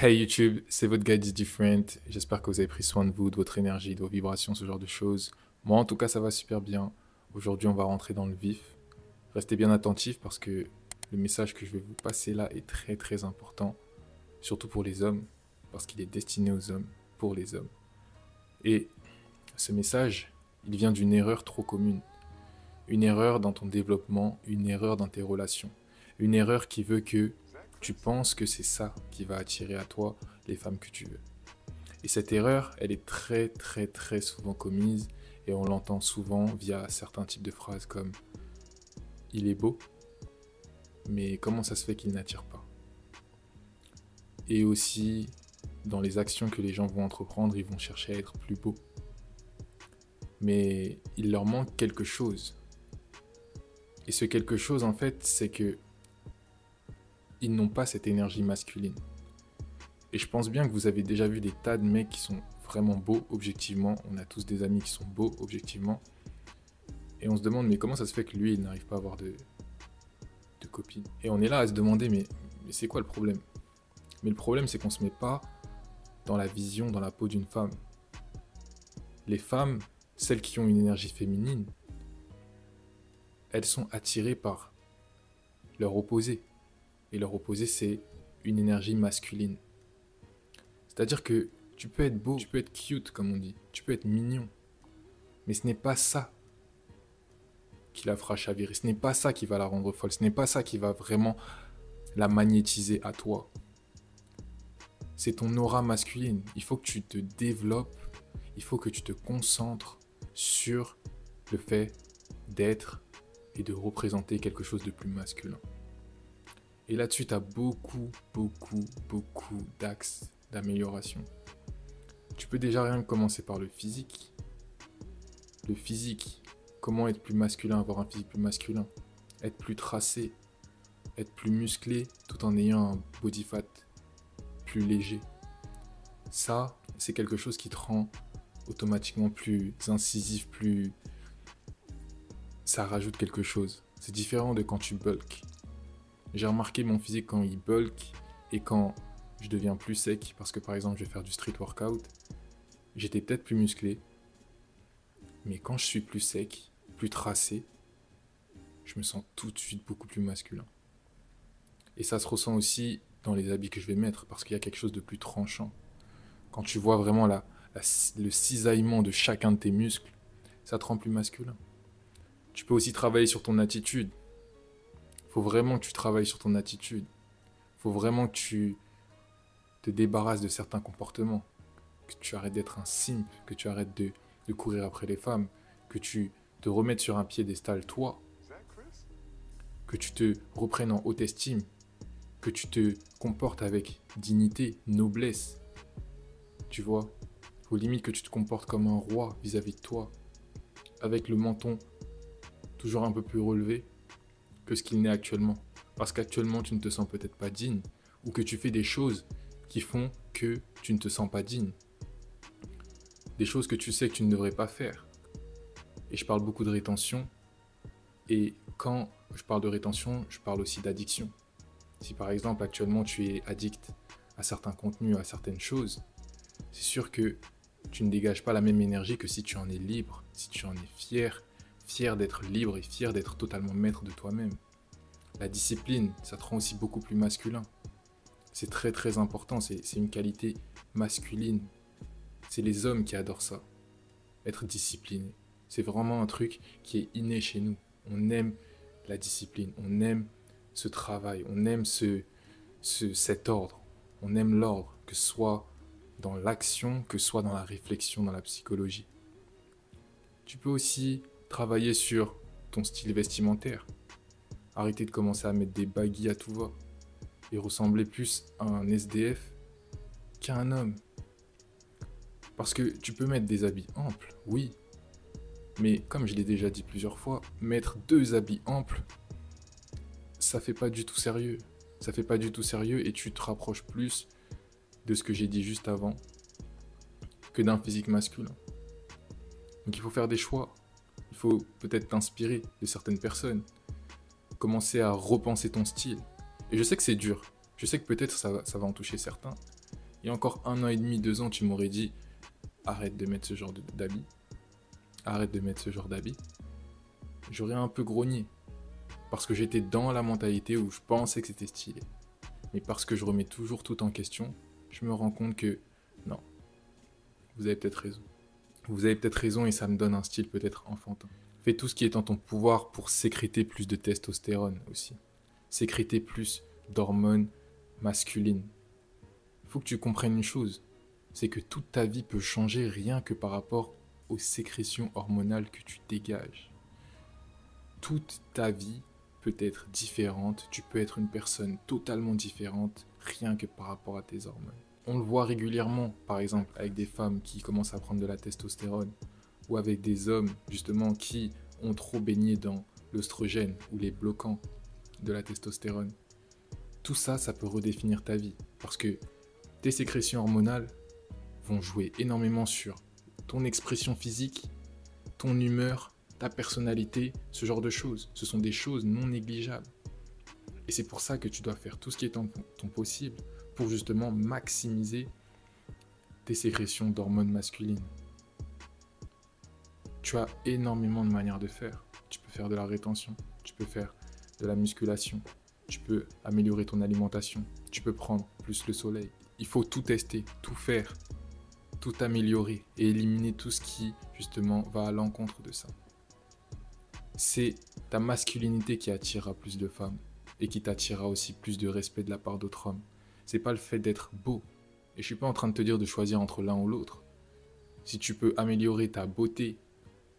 Hey YouTube, c'est votre guide is different. J'espère que vous avez pris soin de vous, de votre énergie, de vos vibrations, ce genre de choses. Moi, en tout cas, ça va super bien. Aujourd'hui, on va rentrer dans le vif. Restez bien attentifs parce que le message que je vais vous passer là est très très important, surtout pour les hommes, parce qu'il est destiné aux hommes, pour les hommes. Et ce message, il vient d'une erreur trop commune. Une erreur dans ton développement, une erreur dans tes relations. Une erreur qui veut que tu penses que c'est ça qui va attirer à toi les femmes que tu veux. Et cette erreur, elle est très très très souvent commise et on l'entend souvent via certains types de phrases comme il est beau, mais comment ça se fait qu'il n'attire pas? Et aussi, dans les actions que les gens vont entreprendre, ils vont chercher à être plus beaux. Mais il leur manque quelque chose. Et ce quelque chose, en fait, c'est que ils n'ont pas cette énergie masculine. Et je pense bien que vous avez déjà vu des tas de mecs qui sont vraiment beaux objectivement. On a tous des amis qui sont beaux objectivement. Et on se demande, mais comment ça se fait que lui, il n'arrive pas à avoir de copine? Et on est là à se demander, mais c'est quoi le problème? Mais le problème, c'est qu'on se met pas dans la vision, dans la peau d'une femme. Les femmes, celles qui ont une énergie féminine, elles sont attirées par leur opposé. Et leur opposé, c'est une énergie masculine. C'est-à-dire que tu peux être beau, tu peux être cute, comme on dit, tu peux être mignon. Mais ce n'est pas ça qui la fera chavirer, ce n'est pas ça qui va la rendre folle, ce n'est pas ça qui va vraiment la magnétiser à toi. C'est ton aura masculine. Il faut que tu te développes, il faut que tu te concentres sur le fait d'être et de représenter quelque chose de plus masculin. Et là-dessus, tu as beaucoup d'axes d'amélioration. Tu peux déjà rien que commencer par le physique. Le physique, comment être plus masculin, avoir un physique plus masculin, être plus tracé, être plus musclé tout en ayant un body fat plus léger. Ça, c'est quelque chose qui te rend automatiquement plus incisif, plus... Ça rajoute quelque chose. C'est différent de quand tu bulk. J'ai remarqué mon physique quand il bulk et quand je deviens plus sec, parce que par exemple je vais faire du street workout, j'étais peut-être plus musclé, mais quand je suis plus sec, plus tracé, je me sens tout de suite beaucoup plus masculin. Et ça se ressent aussi dans les habits que je vais mettre, parce qu'il y a quelque chose de plus tranchant. Quand tu vois vraiment le cisaillement de chacun de tes muscles, ça te rend plus masculin. Tu peux aussi travailler sur ton attitude. Faut vraiment que tu travailles sur ton attitude. Faut vraiment que tu te débarrasses de certains comportements. Que tu arrêtes d'être un simp, que tu arrêtes de courir après les femmes, que tu te remettes sur un piédestal toi, que tu te reprennes en haute estime, que tu te comportes avec dignité, noblesse. Tu vois, faut limite que tu te comportes comme un roi vis-à-vis de toi, avec le menton toujours un peu plus relevé que ce qu'il n'est actuellement. Parce qu'actuellement, tu ne te sens peut-être pas digne, ou que tu fais des choses qui font que tu ne te sens pas digne. Des choses que tu sais que tu ne devrais pas faire. Et je parle beaucoup de rétention, et quand je parle de rétention, je parle aussi d'addiction. Si par exemple, actuellement, tu es addict à certains contenus, à certaines choses, c'est sûr que tu ne dégages pas la même énergie que si tu en es libre, si tu en es fier d'être libre et fier d'être totalement maître de toi-même. La discipline, ça te rend aussi beaucoup plus masculin. C'est très très important, c'est une qualité masculine. C'est les hommes qui adorent ça, être discipliné. C'est vraiment un truc qui est inné chez nous. On aime la discipline, on aime ce travail, on aime cet ordre. On aime l'ordre, que ce soit dans l'action, que ce soit dans la réflexion, dans la psychologie. Tu peux aussi travailler sur ton style vestimentaire. Arrêter de commencer à mettre des baggy à tout va et ressembler plus à un SDF qu'à un homme. Parce que tu peux mettre des habits amples, oui. Mais comme je l'ai déjà dit plusieurs fois, mettre 2 habits amples, ça fait pas du tout sérieux. Ça fait pas du tout sérieux et tu te rapproches plus de ce que j'ai dit juste avant que d'un physique masculin. Donc il faut faire des choix. Il faut peut-être t'inspirer de certaines personnes. Commencer à repenser ton style. Et je sais que c'est dur. Je sais que peut-être ça va en toucher certains. Il y a encore 1 an et demi, 2 ans, tu m'aurais dit arrête de mettre ce genre d'habits. Arrête de mettre ce genre d'habits. J'aurais un peu grogné. Parce que j'étais dans la mentalité où je pensais que c'était stylé. Mais parce que je remets toujours tout en question, je me rends compte que non, vous avez peut-être raison. Vous avez peut-être raison et ça me donne un style peut-être enfantin. Fais tout ce qui est en ton pouvoir pour sécréter plus de testostérone aussi. Sécréter plus d'hormones masculines. Il faut que tu comprennes une chose, c'est que toute ta vie peut changer rien que par rapport aux sécrétions hormonales que tu dégages. Toute ta vie peut être différente, tu peux être une personne totalement différente rien que par rapport à tes hormones. On le voit régulièrement, par exemple, avec des femmes qui commencent à prendre de la testostérone ou avec des hommes, justement, qui ont trop baigné dans l'œstrogène ou les bloquants de la testostérone. Tout ça, ça peut redéfinir ta vie parce que tes sécrétions hormonales vont jouer énormément sur ton expression physique, ton humeur, ta personnalité, ce genre de choses. Ce sont des choses non négligeables. Et c'est pour ça que tu dois faire tout ce qui est en ton possible pour justement maximiser tes sécrétions d'hormones masculines. Tu as énormément de manières de faire. Tu peux faire de la rétention, tu peux faire de la musculation, tu peux améliorer ton alimentation, tu peux prendre plus le soleil. Il faut tout tester, tout faire, tout améliorer et éliminer tout ce qui justement va à l'encontre de ça. C'est ta masculinité qui attirera plus de femmes et qui t'attirera aussi plus de respect de la part d'autres hommes. C'est pas le fait d'être beau. Et je suis pas en train de te dire de choisir entre l'un ou l'autre. Si tu peux améliorer ta beauté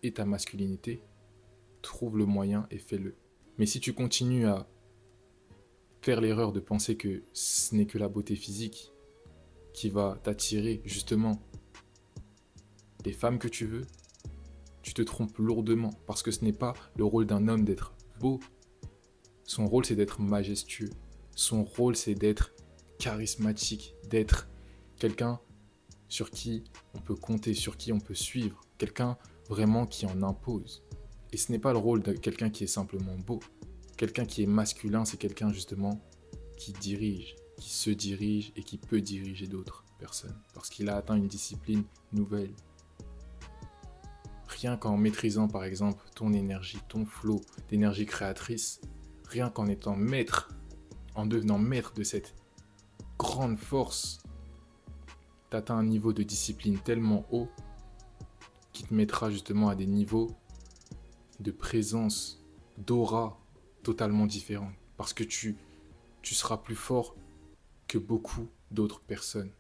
et ta masculinité, trouve le moyen et fais-le. Mais si tu continues à faire l'erreur de penser que ce n'est que la beauté physique qui va t'attirer justement les femmes que tu veux, tu te trompes lourdement parce que ce n'est pas le rôle d'un homme d'être beau. Son rôle, c'est d'être majestueux. Son rôle, c'est d'être charismatique, d'être quelqu'un sur qui on peut compter, sur qui on peut suivre, quelqu'un vraiment qui en impose. Et ce n'est pas le rôle de quelqu'un qui est simplement beau. Quelqu'un qui est masculin, c'est quelqu'un justement qui dirige, qui se dirige et qui peut diriger d'autres personnes parce qu'il a atteint une discipline nouvelle. Rien qu'en maîtrisant par exemple ton énergie, ton flow d'énergie créatrice, rien qu'en étant maître, en devenant maître de cette grande force, tu atteins un niveau de discipline tellement haut qui te mettra justement à des niveaux de présence, d'aura totalement différents. Parce que tu seras plus fort que beaucoup d'autres personnes.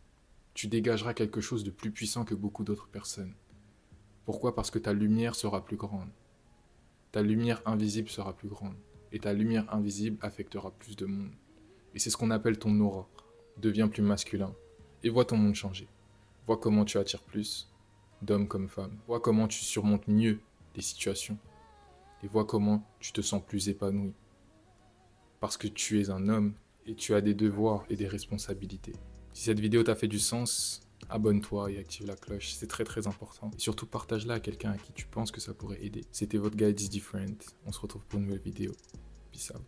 Tu dégageras quelque chose de plus puissant que beaucoup d'autres personnes. Pourquoi? Parce que ta lumière sera plus grande. Ta lumière invisible sera plus grande. Et ta lumière invisible affectera plus de monde. Et c'est ce qu'on appelle ton aura. Deviens plus masculin. Et vois ton monde changer. Vois comment tu attires plus d'hommes comme femmes. Vois comment tu surmontes mieux les situations. Et vois comment tu te sens plus épanoui. Parce que tu es un homme et tu as des devoirs et des responsabilités. Si cette vidéo t'a fait du sens, abonne-toi et active la cloche, c'est très très important. Et surtout partage-la à quelqu'un à qui tu penses que ça pourrait aider. C'était votre guide is different. On se retrouve pour une nouvelle vidéo. Peace out.